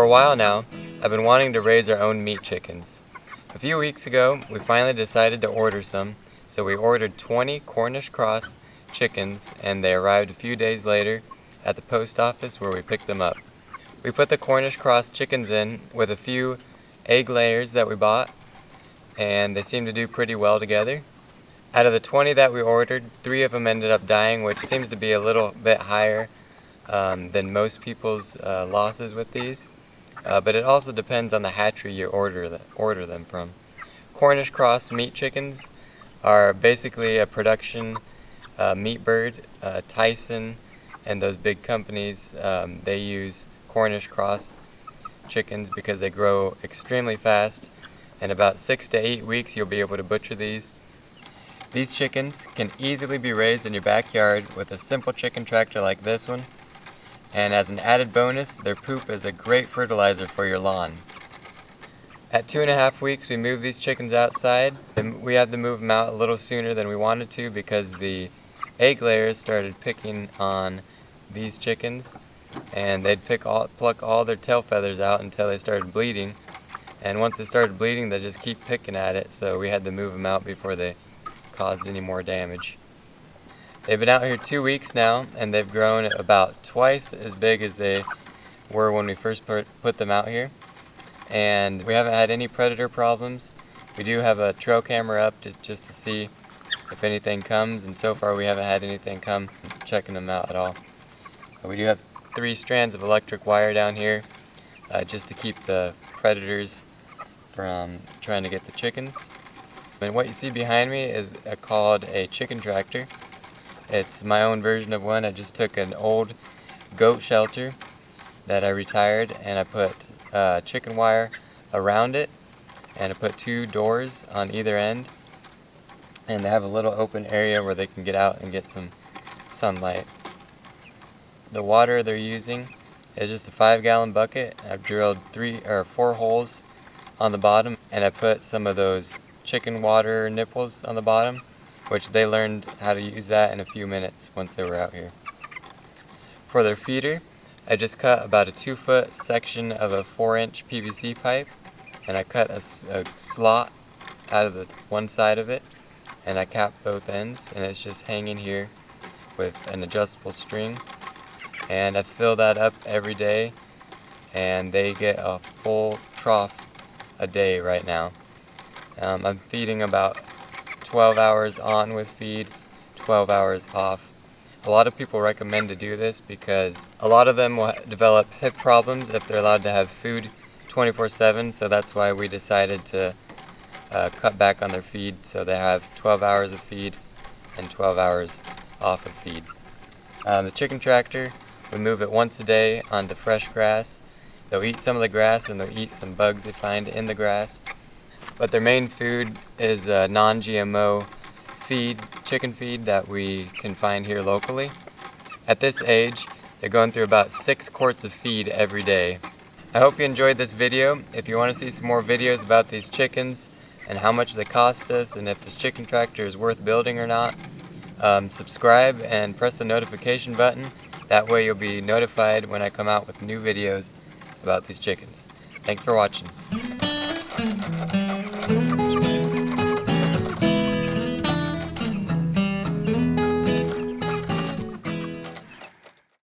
For a while now, I've been wanting to raise our own meat chickens. A few weeks ago, we finally decided to order some, so we ordered 20 Cornish cross chickens, and they arrived a few days later at the post office where we picked them up. We put the Cornish cross chickens in with a few egg layers that we bought, and they seem to do pretty well together. Out of the 20 that we ordered, 3 of them ended up dying, which seems to be a little bit higher than most people's losses with these. But it also depends on the hatchery you order them from. Cornish cross meat chickens are basically a production meat bird. Tyson and those big companies, they use Cornish cross chickens because they grow extremely fast. In about 6 to 8 weeks, you'll be able to butcher these. These chickens can easily be raised in your backyard with a simple chicken tractor like this one. And as an added bonus, their poop is a great fertilizer for your lawn. At 2.5 weeks, we moved these chickens outside, and we had to move them out a little sooner than we wanted to because the egg layers started picking on these chickens, and they'd pluck all their tail feathers out until they started bleeding. And once they started bleeding, they just keep picking at it, so we had to move them out before they caused any more damage. They've been out here 2 weeks now, and they've grown about twice as big as they were when we first put them out here. And we haven't had any predator problems. We do have a trail camera up just to see if anything comes, and so far we haven't had anything come checking them out at all. We do have 3 strands of electric wire down here just to keep the predators from trying to get the chickens. And what you see behind me is called a chicken tractor. It's my own version of one. I just took an old goat shelter that I retired, and I put chicken wire around it, and I put 2 doors on either end, and they have a little open area where they can get out and get some sunlight. The water they're using is just a 5-gallon bucket. I've drilled 3 or 4 holes on the bottom, and I put some of those chicken water nipples on the bottom, which they learned how to use that in a few minutes once they were out here. For their feeder, I just cut about a 2-foot section of a 4-inch PVC pipe, and I cut a slot out of the one side of it, and I capped both ends, and it's just hanging here with an adjustable string. And I fill that up every day, and they get a full trough a day right now. I'm feeding about 12 hours on with feed, 12 hours off. A lot of people recommend to do this because a lot of them will develop hip problems if they're allowed to have food 24/7, so that's why we decided to cut back on their feed so they have 12 hours of feed and 12 hours off of feed. The chicken tractor, we move it once a day onto fresh grass. They'll eat some of the grass, and they'll eat some bugs they find in the grass. But their main food is non-GMO feed, chicken feed that we can find here locally. At this age, they're going through about 6 quarts of feed every day. I hope you enjoyed this video. If you want to see some more videos about these chickens and how much they cost us and if this chicken tractor is worth building or not, subscribe and press the notification button. That way you'll be notified when I come out with new videos about these chickens. Thanks for watching.